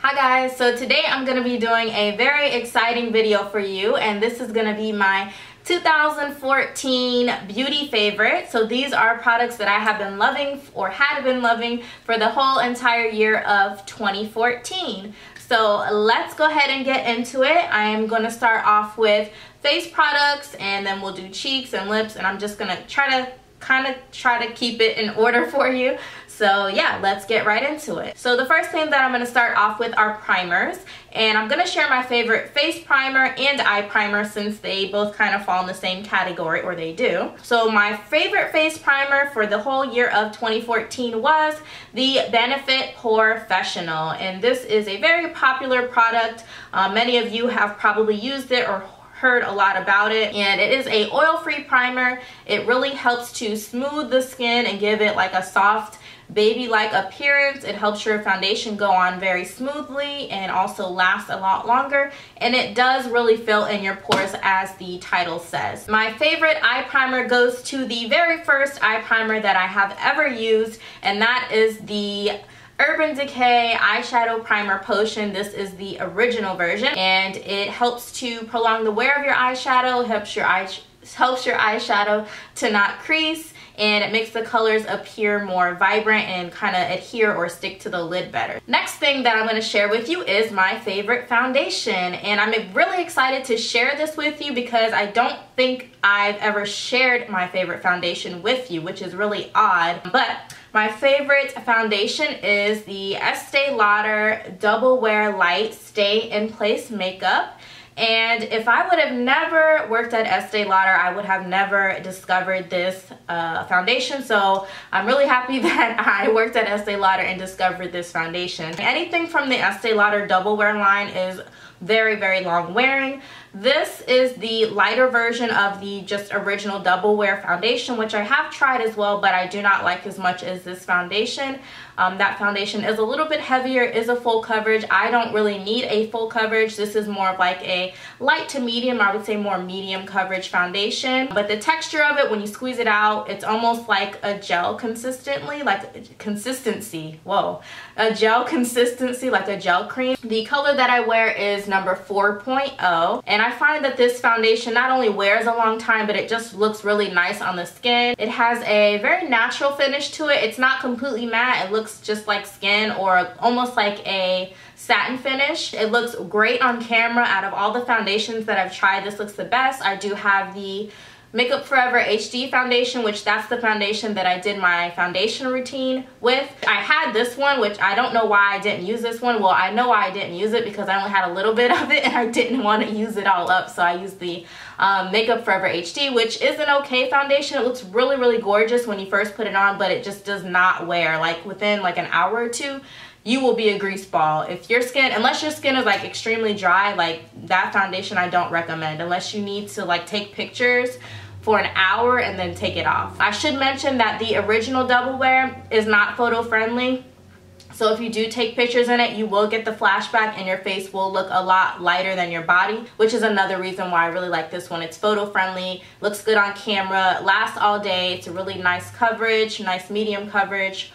Hi guys, so today I'm going to be doing a very exciting video for you, and this is going to be my 2014 beauty favorite. So these are products that I have been loving or had been loving for the whole entire year of 2014. So let's go ahead and get into it. I am going to start off with face products, and then we'll do cheeks and lips, and I'm just going to try to keep it in order for you. So yeah, let's get right into it. So the first thing that I'm going to start off with are primers, and I'm going to share my favorite face primer and eye primer since they both kind of fall in the same category, or they do. So my favorite face primer for the whole year of 2014 was the Benefit Professional, and this is a very popular product. Many of you have probably used it or heard a lot about it, and it is a oil-free primer. It really helps to smooth the skin and give it like a soft baby-like appearance. It helps your foundation go on very smoothly and also last a lot longer, and it does really fill in your pores as the title says. My favorite eye primer goes to the very first eye primer that I have ever used, and that is the Urban Decay Eyeshadow Primer Potion. This is the original version, and it helps to prolong the wear of your eyeshadow, helps your eyeshadow to not crease, and it makes the colors appear more vibrant and kind of adhere or stick to the lid better. Next thing that I'm going to share with you is my favorite foundation, and I'm really excited to share this with you because I don't think I've ever shared my favorite foundation with you, which is really odd. But my favorite foundation is the Estee Lauder Double Wear Light Stay in Place Makeup. And if I would have never worked at Estee Lauder, I would have never discovered this foundation. So I'm really happy that I worked at Estee Lauder and discovered this foundation. Anything from the Estee Lauder Double Wear line is very, very long wearing. This is the lighter version of the just original Double Wear foundation, which I have tried as well, but I do not like as much as this foundation. That foundation is a little bit heavier, is a full coverage. I don't really need a full coverage. This is more of like a light to medium, I would say more medium coverage foundation. But the texture of it, when you squeeze it out, it's almost like a gel consistency, a gel consistency, like a gel cream. The color that I wear is number 4.0, and I find that this foundation not only wears a long time, but it just looks really nice on the skin. It has a very natural finish to it. It's not completely matte. It looks just like skin, or almost like a satin finish. It looks great on camera. Out of all the foundations that I've tried, this looks the best. I do have the Makeup Forever HD foundation, which that's the foundation that I did my foundation routine with. I had this one, which I don't know why I didn't use this one. Well, I know why I didn't use it, because I only had a little bit of it and I didn't want to use it all up, so I used the Makeup Forever HD, which is an okay foundation. It looks really, really gorgeous when you first put it on, but it just does not wear. Like within like an hour or two, you will be a grease ball. If your skin, unless your skin is like extremely dry, like that foundation I don't recommend, unless you need to like take pictures for an hour and then take it off. I should mention that the original Double Wear is not photo friendly. So if you do take pictures in it, you will get the flashback and your face will look a lot lighter than your body, which is another reason why I really like this one. It's photo friendly, looks good on camera, lasts all day. It's a really nice coverage, nice medium coverage.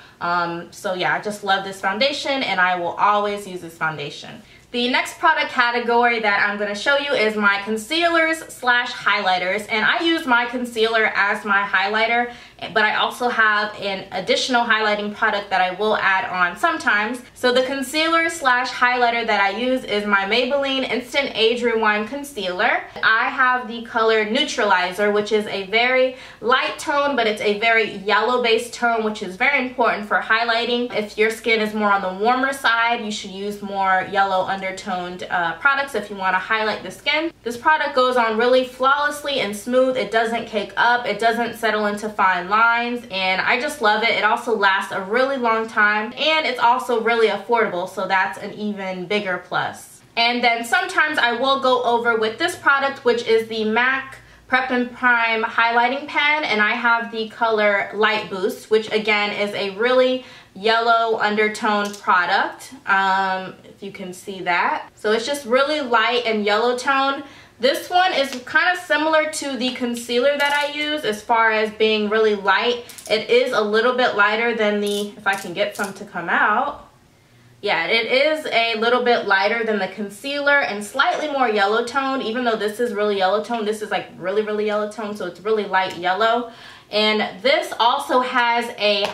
So yeah, I just love this foundation, and I will always use this foundation. The next product category that I'm going to show you is my concealers slash highlighters, and I use my concealer as my highlighter, but I also have an additional highlighting product that I will add on sometimes. So the concealer slash highlighter that I use is my Maybelline Instant Age Rewind Concealer. I have the color Neutralizer, which is a very light tone, but it's a very yellow based tone, which is very important for highlighting. If your skin is more on the warmer side, you should use more yellow undertoned products if you want to highlight the skin. This product goes on really flawlessly and smooth. It doesn't cake up, it doesn't settle into fine lines, and I just love it. It also lasts a really long time, and it's also really affordable, so that's an even bigger plus. And then sometimes I will go over with this product, which is the MAC Prep and Prime highlighting pen, and I have the color Light Boost, which again is a really yellow undertone product, if you can see that. So it's just really light and yellow tone. This one is kind of similar to the concealer that I use as far as being really light. It is a little bit lighter than the, if I can get some to come out. Yeah, it is a little bit lighter than the concealer and slightly more yellow toned. Even though this is really yellow toned, this is like really yellow toned, so it's really light yellow. And this also has a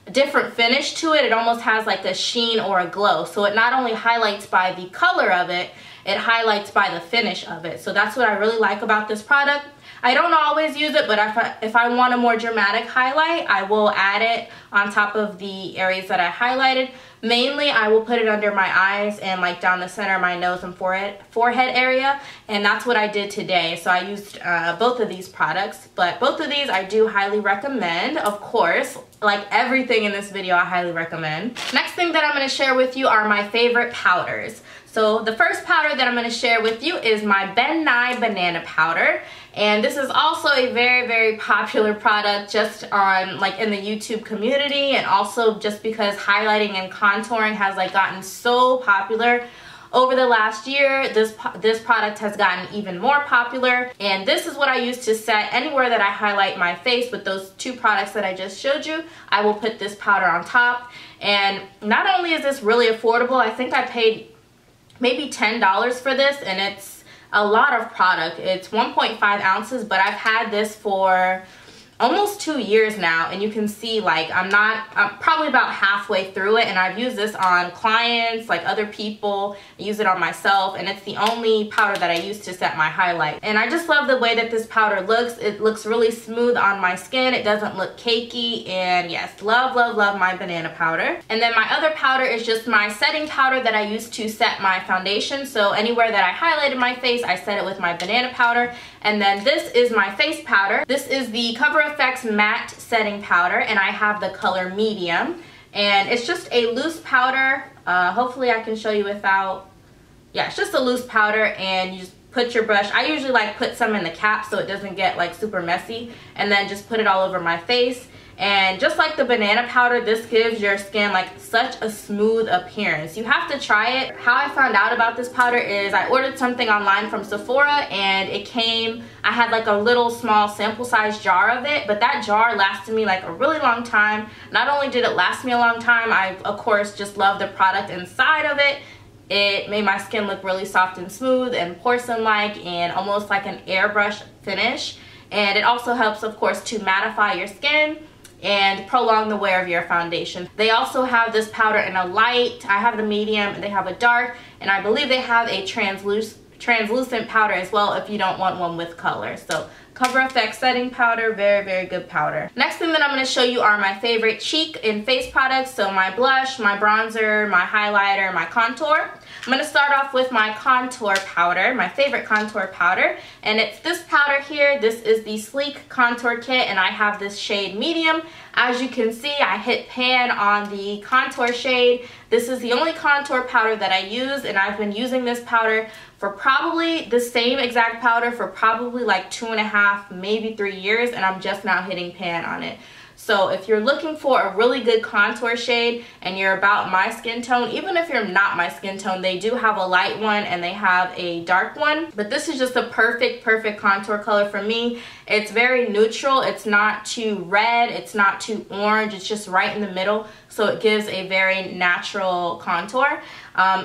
different finish to it. It almost has like a sheen or a glow. So it not only highlights by the color of it, it highlights by the finish of it. So that's what I really like about this product. I don't always use it, but if I want a more dramatic highlight, I will add it on top of the areas that I highlighted. Mainly, I will put it under my eyes and like down the center of my nose and forehead area, and that's what I did today. So I used both of these products, but both of these I do highly recommend. Of course, like everything in this video, I highly recommend. Next thing that I'm going to share with you are my favorite powders. So the first powder that I'm going to share with you is my Ben Nye Banana Powder. And this is also a very popular product just on like in the YouTube community, and also just because highlighting and contouring has like gotten so popular over the last year. This product has gotten even more popular, and this is what I use to set anywhere that I highlight my face. With those two products that I just showed you, I will put this powder on top. And not only is this really affordable, I think I paid maybe $10 for this, and it's a lot of product. It's 1.5 ounces, but I've had this for almost 2 years now, and you can see like I'm probably about halfway through it, and I've used this on clients, like other people. I use it on myself, and it's the only powder that I use to set my highlight. And I just love the way that this powder looks. It looks really smooth on my skin. It doesn't look cakey, and yes, love my banana powder. And then my other powder is just my setting powder that I use to set my foundation. So anywhere that I highlighted my face, I set it with my banana powder. And then this is my face powder. This is the Cover FX Matte Setting Powder, and I have the color medium. And it's just a loose powder. Hopefully I can show you without, yeah, it's just a loose powder, and you just put your brush. I usually like put some in the cap so it doesn't get like super messy, and then just put it all over my face. And just like the banana powder, this gives your skin like such a smooth appearance. You have to try it. How I found out about this powder is I ordered something online from Sephora, and it came, I had like a little small sample size jar of it, but that jar lasted me like a really long time. Not only did it last me a long time, I of course just love the product inside of it. It made my skin look really soft and smooth and porcelain-like, and almost like an airbrush finish. And it also helps, of course, to mattify your skin and prolong the wear of your foundation. They also have this powder in a light. I have the medium, and they have a dark, and I believe they have a translucent powder as well if you don't want one with color. So Cover FX setting powder, very good powder. Next thing that I'm going to show you are my favorite cheek and face products. So my blush, my bronzer, my highlighter, my contour. I'm going to start off with my contour powder, my favorite contour powder, and it's this powder here. This is the Sleek Contour Kit, and I have this shade medium. As you can see, I hit pan on the contour shade. This is the only contour powder that I use, and I've been using this powder for probably the same exact powder for probably like 2.5, maybe 3 years, and I'm just now hitting pan on it. So if you're looking for a really good contour shade and you're about my skin tone, even if you're not my skin tone, they do have a light one and they have a dark one. But this is just a perfect contour color for me. It's very neutral. It's not too red. It's not too orange. It's just right in the middle. So it gives a very natural contour.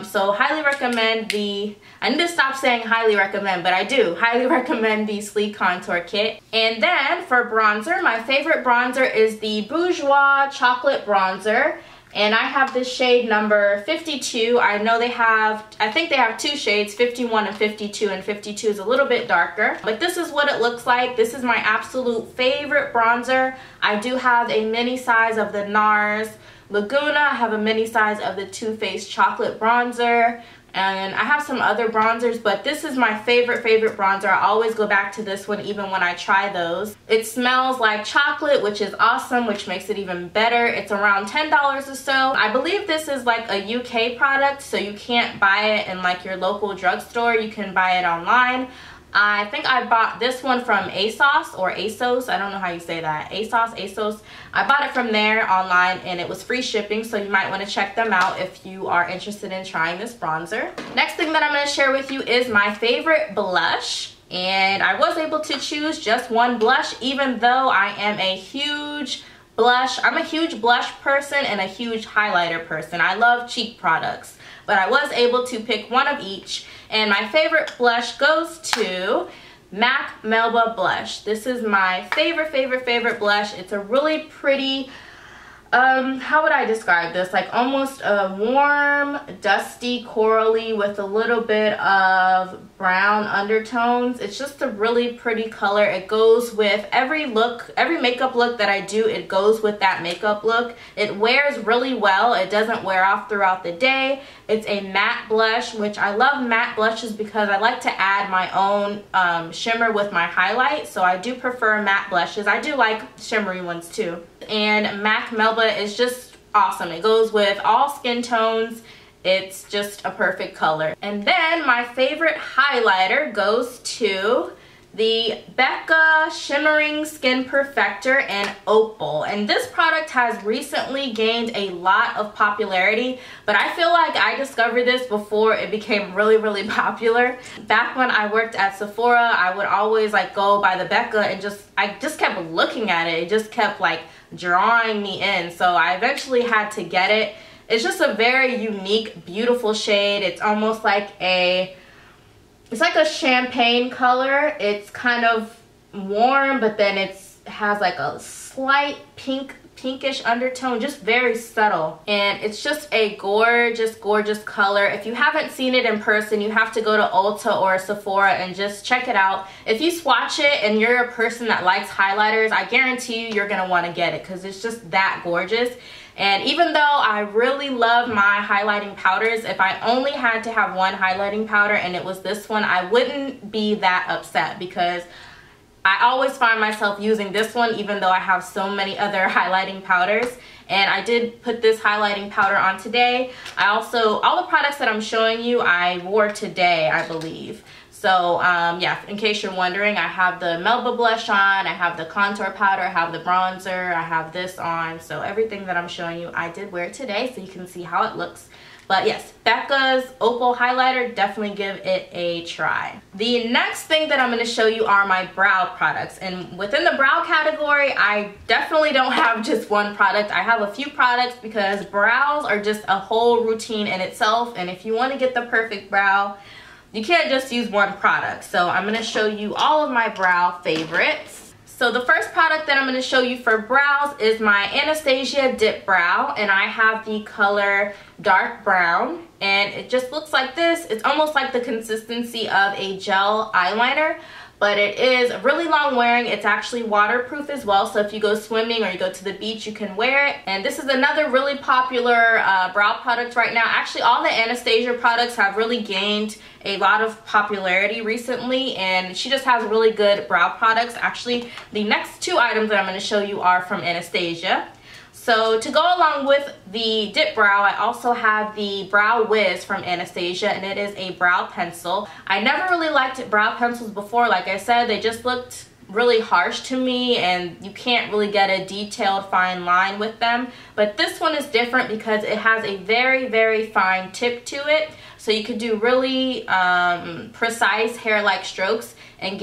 So highly recommend the, I need to stop saying highly recommend, but I do highly recommend the Sleek Contour Kit. And then for bronzer, my favorite bronzer is the Bourjois Chocolate Bronzer. And I have this shade number 52. I know they have, I think they have two shades, 51 and 52, and 52 is a little bit darker. But this is what it looks like. This is my absolute favorite bronzer. I do have a mini size of the NARS Laguna. I have a mini size of the Too Faced Chocolate Bronzer. And I have some other bronzers, but this is my favorite bronzer. I always go back to this one even when I try those. It smells like chocolate, which is awesome, which makes it even better. It's around $10 or so. I believe this is like a UK product, so you can't buy it in like your local drugstore. You can buy it online. I think I bought this one from ASOS or ASOS. I don't know how you say that. ASOS. I bought it from there online, and it was free shipping, so you might want to check them out if you are interested in trying this bronzer. Next thing that I'm going to share with you is my favorite blush. And I was able to choose just one blush, even though I am a huge blush. I'm a huge blush person and a huge highlighter person. I love cheek products, but I was able to pick one of each, and my favorite blush goes to MAC Melba Blush. This is my favorite blush. It's a really pretty, how would I describe this? Like almost a warm, dusty, corally with a little bit of brown undertones. It's just a really pretty color. It goes with every look, every makeup look that I do, it goes with that makeup look. It wears really well. It doesn't wear off throughout the day. It's a matte blush, which I love matte blushes because I like to add my own shimmer with my highlight. So I do prefer matte blushes. I do like shimmery ones too. And MAC Melba is just awesome. It goes with all skin tones. It's just a perfect color. And then my favorite highlighter goes to the Becca Shimmering Skin Perfector in Opal. And this product has recently gained a lot of popularity, but I feel like I discovered this before it became really popular. Back when I worked at Sephora, I would always like go by the Becca and I just kept looking at it. It just kept like drawing me in, so I eventually had to get it. It's just a very unique, beautiful shade. It's almost like it's like a champagne color. It's kind of warm, but then it has like a slight pinkish undertone, just very subtle. And it's just a gorgeous color. If you haven't seen it in person, you have to go to Ulta or Sephora and just check it out. If you swatch it and you're a person that likes highlighters, I guarantee you, you're gonna wanna get it because it's just that gorgeous. And even though I really love my highlighting powders, if I only had to have one highlighting powder and it was this one, I wouldn't be that upset because I always find myself using this one even though I have so many other highlighting powders. And I did put this highlighting powder on today. All the products that I'm showing you, I wore today, I believe. So yeah, in case you're wondering, I have the Melba blush on, I have the contour powder, I have the bronzer, I have this on. So everything that I'm showing you, I did wear today so you can see how it looks. But yes, Becca's Opal highlighter, definitely give it a try. The next thing that I'm going to show you are my brow products. And within the brow category, I definitely don't have just one product. I have a few products because brows are just a whole routine in itself. And if you want to get the perfect brow, you can't just use one product. So I'm going to show you all of my brow favorites. So the first product that I'm going to show you for brows is my Anastasia Dip Brow, and I have the color dark brown, and it just looks like this. It's almost like the consistency of a gel eyeliner, but it is really long wearing. It's actually waterproof as well, so if you go swimming or you go to the beach, you can wear it. And this is another really popular brow product right now. Actually, all the Anastasia products have really gained a lot of popularity recently, and she just has really good brow products. Actually, the next two items that I'm going to show you are from Anastasia. So to go along with the dip brow, I also have the Brow Wiz from Anastasia, and it is a brow pencil. I never really liked brow pencils before. Like I said, they just looked really harsh to me, and you can't really get a detailed fine line with them. But this one is different because it has a very fine tip to it, so you could do really precise hair-like strokes and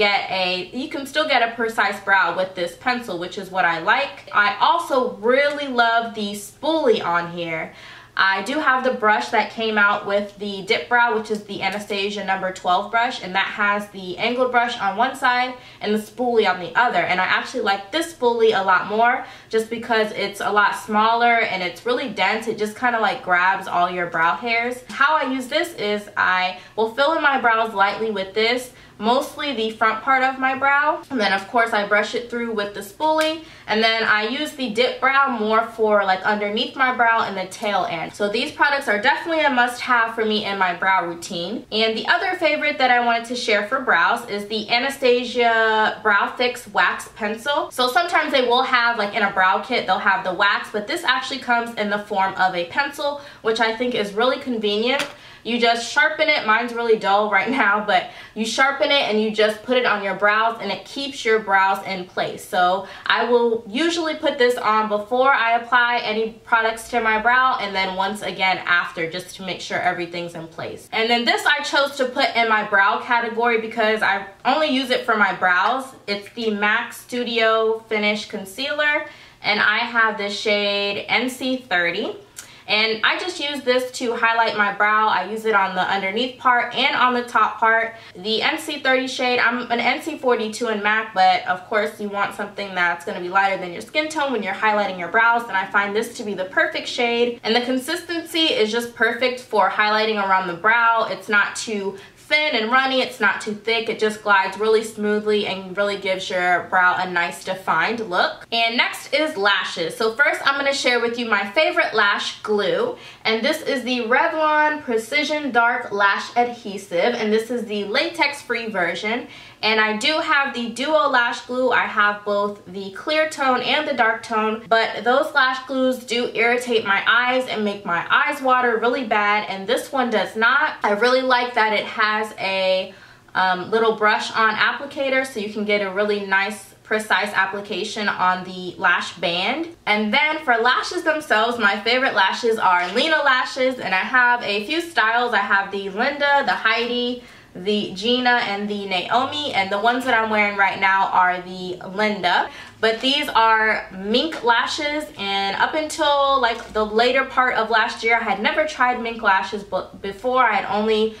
you can still get a precise brow with this pencil, which is what I like. I also really love the spoolie on here. I do have the brush that came out with the dip brow, which is the Anastasia number 12 brush, and that has the angled brush on one side and the spoolie on the other. And I actually like this spoolie a lot more just because it's a lot smaller and it's really dense. It just kind of like grabs all your brow hairs. How I use this is I will fill in my brows lightly with this, mostly the front part of my brow, and then of course I brush it through with the spoolie, and then I use the dip brow more for like underneath my brow and the tail end. So these products are definitely a must-have for me in my brow routine. And the other favorite that I wanted to share for brows is the Anastasia Brow Fix Wax Pencil. So sometimes they will have, like in a brow kit, they'll have the wax, but this actually comes in the form of a pencil, which I think is really convenient. You just sharpen it. Mine's really dull right now, but you sharpen it and you just put it on your brows, and it keeps your brows in place. So I will usually put this on before I apply any products to my brow, and then once again after, just to make sure everything's in place. And then this I chose to put in my brow category because I only use it for my brows. It's the MAC Studio Finish Concealer. and I have the shade NC30. And I just use this to highlight my brow. I use it on the underneath part and on the top part. The NC30 shade, I'm an NC42 in MAC, but of course you want something that's going to be lighter than your skin tone when you're highlighting your brows, and I find this to be the perfect shade. And the consistency is just perfect for highlighting around the brow. It's not too thin and runny, it's not too thick, it just glides really smoothly and really gives your brow a nice defined look. And next is lashes. So first I'm going to share with you my favorite lash glue, and this is the Revlon Precision Dark Lash Adhesive, and this is the latex free version. And I do have the duo lash glue. I have both the clear tone and the dark tone, but those lash glues do irritate my eyes and make my eyes water really bad, and this one does not. I really like that it has a little brush on applicator, so you can get a really nice precise application on the lash band. And then for lashes themselves, my favorite lashes are Lena lashes, and I have a few styles. I have the Linda, the Heidi, the Gina, and the Naomi, and the ones that I'm wearing right now are the Linda. But these are mink lashes, and up until like the later part of last year I had never tried mink lashes, but before I had only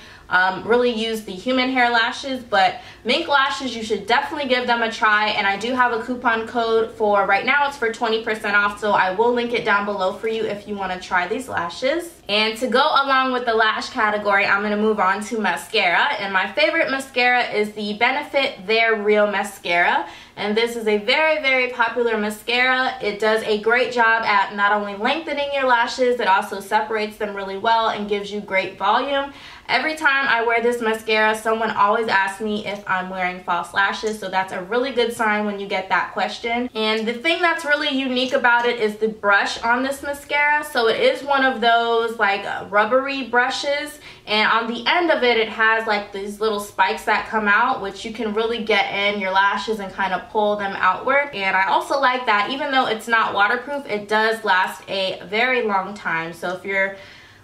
really used the human hair lashes. But mink lashes, you should definitely give them a try, and I do have a coupon code for right now. It's for 20% off, so I will link it down below for you if you want to try these lashes. And to go along with the lash category, I'm going to move on to mascara, and my favorite mascara is the Benefit They're Real mascara, and this is a very popular mascara. It does a great job at not only lengthening your lashes, it also separates them really well and gives you great volume. Every time I wear this mascara, someone always asks me if I'm wearing false lashes, so that's a really good sign when you get that question. And the thing that's really unique about it is the brush on this mascara. So it is one of those like rubbery brushes, and on the end of it, it has like these little spikes that come out, which you can really get in your lashes and kind of pull them outward. And I also like that even though it's not waterproof, it does last a very long time. So if you're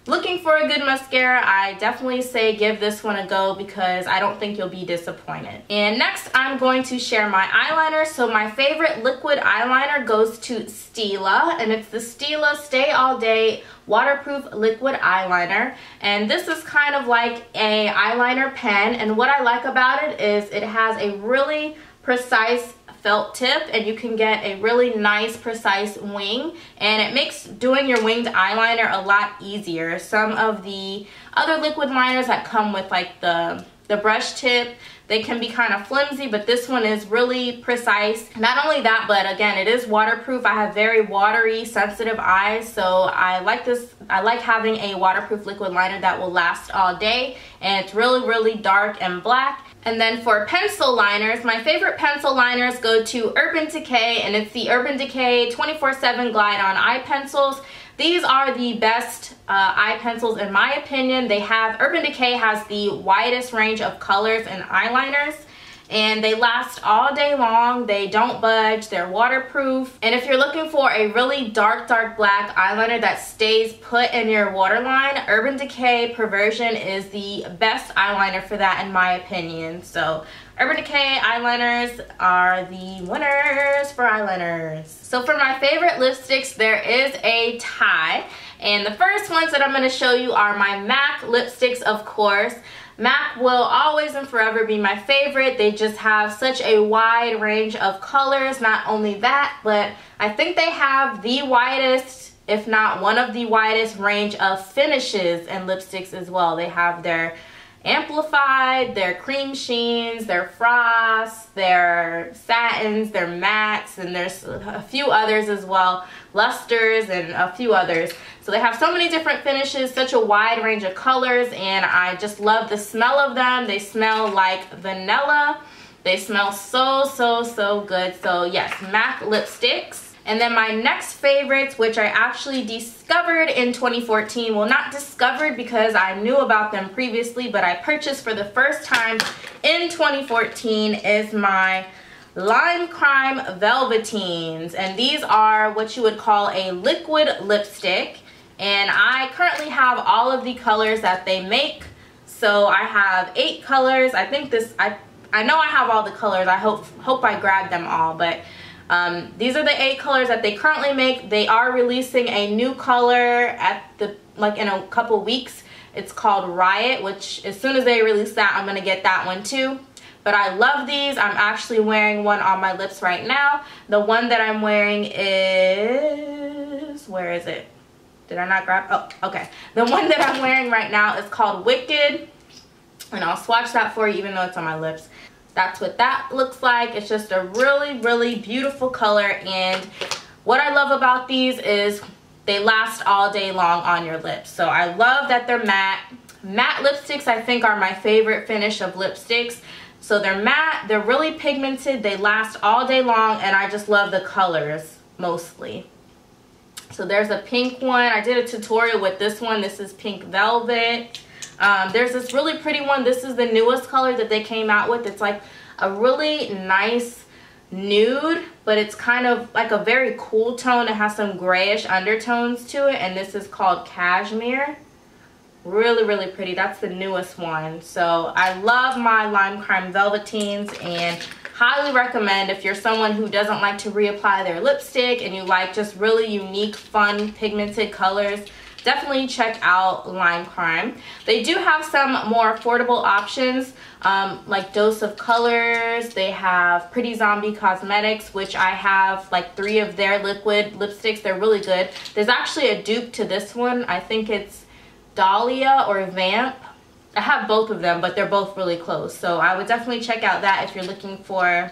looking for a good mascara, I definitely say give this one a go because I don't think you'll be disappointed. And next I'm going to share my eyeliner. So my favorite liquid eyeliner goes to Stila, and it's the Stila Stay All Day Waterproof Liquid Eyeliner. And this is kind of like a eyeliner pen, and what I like about it is it has a really precise felt tip, and you can get a really nice precise wing, and it makes doing your winged eyeliner a lot easier. Some of the other liquid liners that come with like the brush tip, they can be kind of flimsy, but this one is really precise. Not only that, but again, it is waterproof. I have very watery sensitive eyes, so I like this. I like having a waterproof liquid liner that will last all day, and it's really dark and black. And then for pencil liners, my favorite pencil liners go to Urban Decay, and it's the Urban Decay 24/7 Glide On Eye Pencils. These are the best eye pencils in my opinion. Urban Decay has the widest range of colors and eyeliners, and they last all day long. They don't budge, they're waterproof. And if you're looking for a really dark black eyeliner that stays put in your waterline, Urban Decay Perversion is the best eyeliner for that in my opinion. So Urban Decay eyeliners are the winners for eyeliners. So for my favorite lipsticks, there is a tie, and the first ones that I'm going to show you are my MAC lipsticks, of course. MAC will always and forever be my favorite. They just have such a wide range of colors. Not only that, but I think they have the widest, if not one of the widest range of finishes and lipsticks as well. They have their amplified, their cream sheens, their frosts, their satins, their mattes, and there's a few others as well, lusters and a few others. So they have so many different finishes, such a wide range of colors, and I just love the smell of them. They smell like vanilla. They smell so good. So yes, MAC lipsticks. And then my next favorites, which I actually discovered in 2014, well, not discovered because I knew about them previously, but I purchased for the first time in 2014, is my Lime Crime Velveteens. And these are what you would call a liquid lipstick, and I currently have all of the colors that they make. So I have 8 colors. I think I know I have all the colors. I hope I grabbed them all, but These are the 8 colors that they currently make. They are releasing a new color at the in a couple weeks. It's called Riot, which as soon as they release that, I'm gonna get that one too. But I love these. I'm actually wearing one on my lips right now. The one that I'm wearing is, where is it? Did I not grab? Oh, okay. The one that I'm wearing right now is called Wicked. And I'll swatch that for you even though it's on my lips. That's what that looks like. It's just a really, really beautiful color. And what I love about these is they last all day long on your lips. So I love that they're matte. Matte lipsticks I think are my favorite finish of lipsticks. So they're matte, they're really pigmented, they last all day long, and I just love the colors mostly. So there's a pink one. I did a tutorial with this one. This is Pink Velvet. There's this really pretty one. This is the newest color that they came out with. It's like a really nice nude, but it's kind of like a very cool tone. It has some grayish undertones to it, and this is called Cashmere. Really, really pretty. That's the newest one. So I love my Lime Crime Velveteens and highly recommend if you're someone who doesn't like to reapply their lipstick and you like just really unique, fun, pigmented colors, definitely check out Lime Crime. They do have some more affordable options like Dose of Colors. They have Pretty Zombie Cosmetics, which I have like 3 of their liquid lipsticks. They're really good. There's actually a dupe to this one. I think it's Dahlia or Vamp. I have both of them, but they're both really close. So I would definitely check out that if you're looking for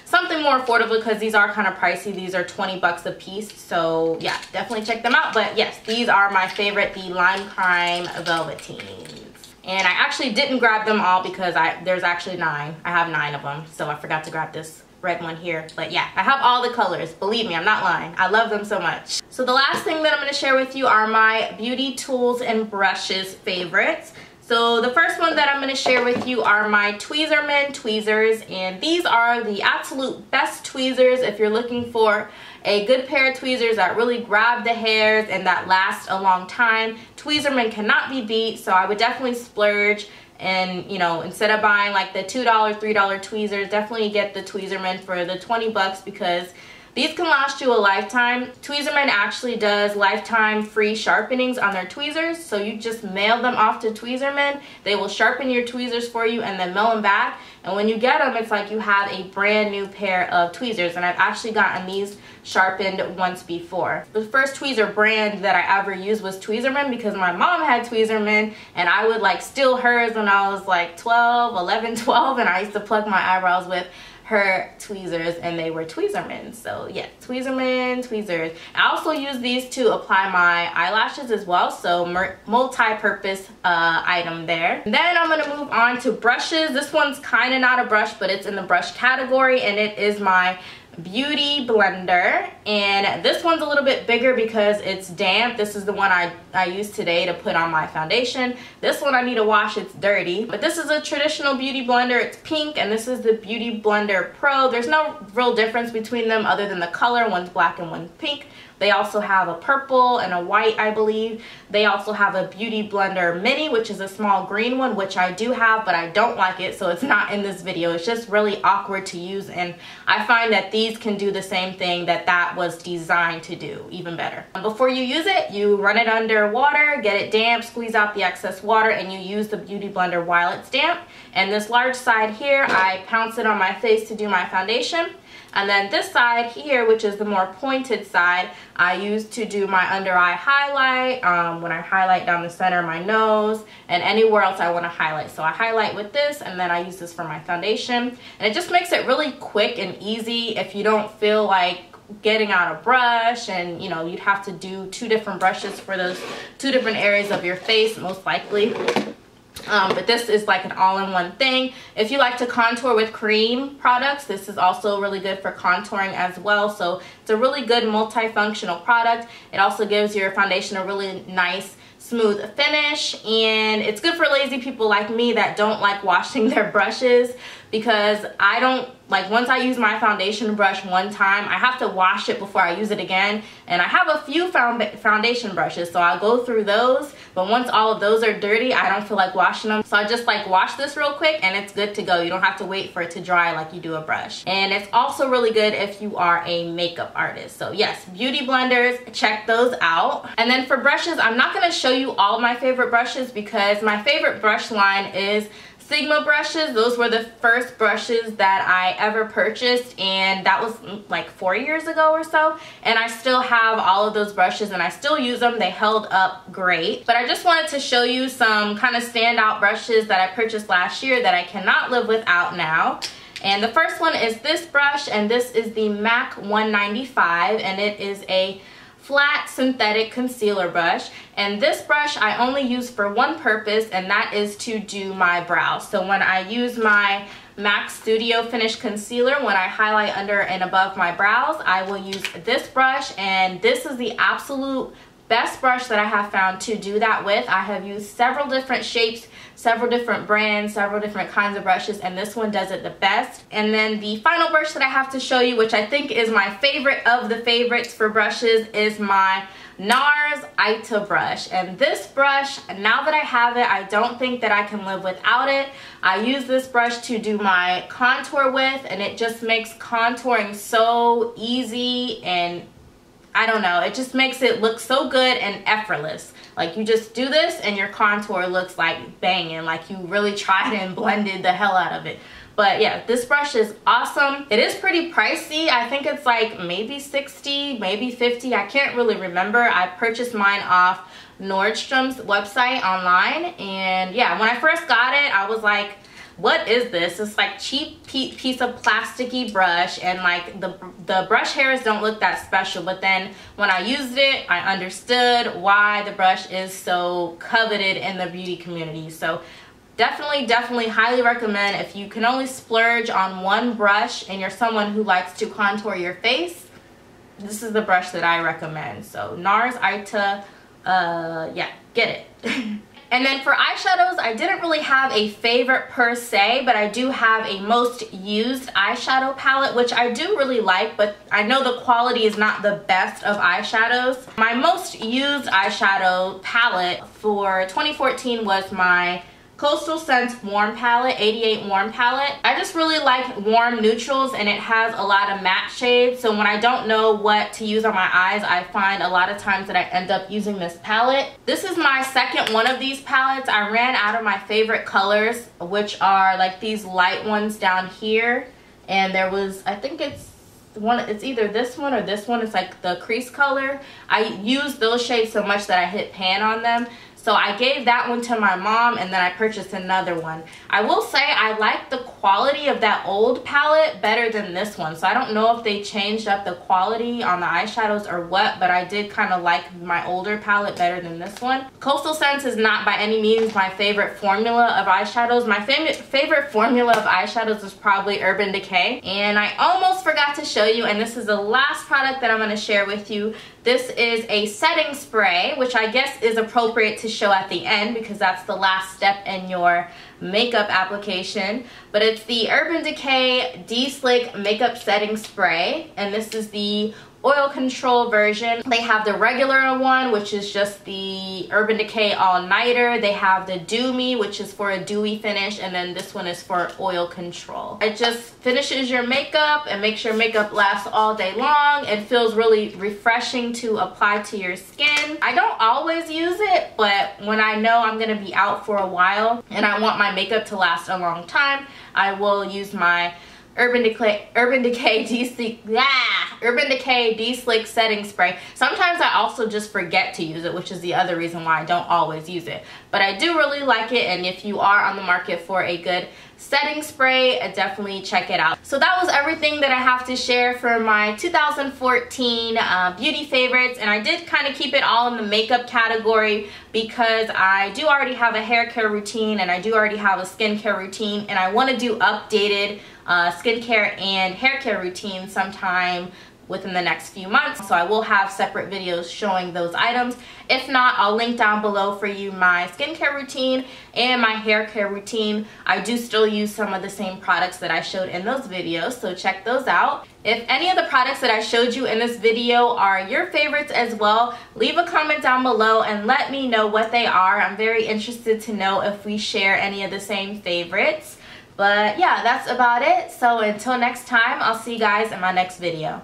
something more affordable, because these are kind of pricey. These are 20 bucks a piece. So yeah, definitely check them out. But yes, these are my favorite, the Lime Crime Velveteens. And I actually didn't grab them all because there's actually 9. I have 9 of them. So I forgot to grab this red one here. But yeah, I have all the colors. Believe me, I'm not lying. I love them so much. So the last thing that I'm going to share with you are my beauty tools and brushes favorites. So the first one that I'm going to share with you are my Tweezerman tweezers, and these are the absolute best tweezers if you're looking for a good pair of tweezers that really grab the hairs and that last a long time. Tweezerman cannot be beat, so I would definitely splurge. And, you know, instead of buying like the $2, $3 tweezers, definitely get the Tweezerman for the 20 bucks because these can last you a lifetime. Tweezerman actually does lifetime free sharpenings on their tweezers. So you just mail them off to Tweezerman. They will sharpen your tweezers for you and then mail them back. And when you get them, it's like you have a brand new pair of tweezers. And I've actually gotten these sharpened once before. The first tweezer brand that I ever used was Tweezerman because my mom had Tweezerman and I would like steal hers when I was like 11, 12, and I used to pluck my eyebrows with her tweezers and they were Tweezerman. So yeah, Tweezerman tweezers. I also use these to apply my eyelashes as well, so multi-purpose item there. And then I'm gonna move on to brushes. This one's kind of not a brush, but it's in the brush category, and it is my Beauty Blender, and this one's a little bit bigger because it's damp. This is the one I used today to put on my foundation. This one I need to wash, it's dirty. But this is a traditional Beauty Blender. It's pink, and this is the Beauty Blender Pro. There's no real difference between them other than the color. One's black and one's pink. They also have a purple and a white, I believe. They also have a Beauty Blender Mini, which is a small green one, which I do have, but I don't like it, so it's not in this video. It's just really awkward to use, and I find that these can do the same thing that was designed to do, even better. Before you use it, you run it under water, get it damp, squeeze out the excess water, and you use the Beauty Blender while it's damp. And this large side here, I pounce it on my face to do my foundation. And then this side here, which is the more pointed side, I use to do my under eye highlight, when I highlight down the center of my nose and anywhere else I want to highlight. So I highlight with this, and then I use this for my foundation. And it just makes it really quick and easy if you don't feel like getting out a brush, and you know, you'd have to do 2 different brushes for those 2 different areas of your face most likely. But this is like an all-in-one thing. If you like to contour with cream products, this is also really good for contouring as well. So it's a really good multifunctional product. It also gives your foundation a really nice smooth finish, and it's good for lazy people like me that don't like washing their brushes, because I don't like once I use my foundation brush one time, I have to wash it before I use it again. And I have a few foundation brushes, so I'll go through those. But once all of those are dirty, I don't feel like washing them. So I just like wash this real quick and it's good to go. You don't have to wait for it to dry like you do a brush. And it's also really good if you are a makeup artist. So yes, beauty blenders, check those out. And then for brushes, I'm not going to show you all of my favorite brushes because my favorite brush line is Sigma brushes. Those were the first brushes that I ever purchased, and that was like 4 years ago or so, and I still have all of those brushes and I still use them. They held up great. But I just wanted to show you some kind of standout brushes that I purchased last year that I cannot live without now. And the first one is this brush, and this is the MAC 195, and it is a flat synthetic concealer brush. And this brush I only use for one purpose, and that is to do my brows. So when I use my MAC Studio Finish Concealer, when I highlight under and above my brows, I will use this brush, and this is the absolute best brush that I have found to do that with. I have used several different shapes, several different brands, several different kinds of brushes, and this one does it the best. And then the final brush that I have to show you, which I think is my favorite of the favorites for brushes, is my NARS Ita brush. And this brush, now that I have it, I don't think that I can live without it. I use this brush to do my contour with, and it just makes contouring so easy, and I don't know, it just makes it look so good and effortless. Like you just do this and your contour looks like banging, like you really tried and blended the hell out of it. But yeah, this brush is awesome. It is pretty pricey. I think it's like maybe 60, maybe 50. I can't really remember. I purchased mine off Nordstrom's website online. And yeah, when I first got it, I was like, what is this? It's like cheap piece of plasticky brush, and like the brush hairs don't look that special. But then when I used it, I understood why the brush is so coveted in the beauty community. So definitely highly recommend, if you can only splurge on one brush and you're someone who likes to contour your face, this is the brush that I recommend. So NARS Ita, yeah, get it. And then for eyeshadows, I didn't really have a favorite per se, but I do have a most used eyeshadow palette, which I do really like, but I know the quality is not the best of eyeshadows. My most used eyeshadow palette for 2014 was my Coastal Scents Warm Palette, 88 Warm Palette. I just really like warm neutrals, and it has a lot of matte shades, so when I don't know what to use on my eyes, I find a lot of times that I end up using this palette. This is my second one of these palettes. I ran out of my favorite colors, which are like these light ones down here, and there was, I think it's either this one or this one. It's like the crease color. I used those shades so much that I hit pan on them. So I gave that one to my mom, and then I purchased another one. I will say I like the quality of that old palette better than this one. So I don't know if they changed up the quality on the eyeshadows or what, but I did kind of like my older palette better than this one. Coastal Scents is not by any means my favorite formula of eyeshadows. My favorite formula of eyeshadows is probably Urban Decay. And I almost forgot to show you, and this is the last product that I'm going to share with you. This is a setting spray, which I guess is appropriate to show at the end because that's the last step in your makeup application. But it's the Urban Decay De-Slick Makeup Setting Spray, and this is the oil control version. They have the regular one, which is just the Urban Decay All Nighter. They have the Dew Me, which is for a dewy finish, and then this one is for oil control. It just finishes your makeup and makes your makeup last all day long. It feels really refreshing to apply to your skin. I don't always use it, but when I know I'm gonna be out for a while and I want my makeup to last a long time, I will use my Urban Decay De-Slick Setting Spray. Sometimes I also just forget to use it, which is the other reason why I don't always use it. But I do really like it, and if you are on the market for a good setting spray, definitely check it out. So that was everything that I have to share for my 2014 beauty favorites, and I did kind of keep it all in the makeup category because I do already have a hair care routine and I do already have a skincare routine, and I want to do updated skincare and hair care routine sometime within the next few months. So I will have separate videos showing those items. If not, I'll link down below for you my skincare routine and my hair care routine. I do still use some of the same products that I showed in those videos, so check those out. If any of the products that I showed you in this video are your favorites as well, leave a comment down below and let me know what they are. I'm very interested to know if we share any of the same favorites. But yeah, that's about it. So until next time, I'll see you guys in my next video.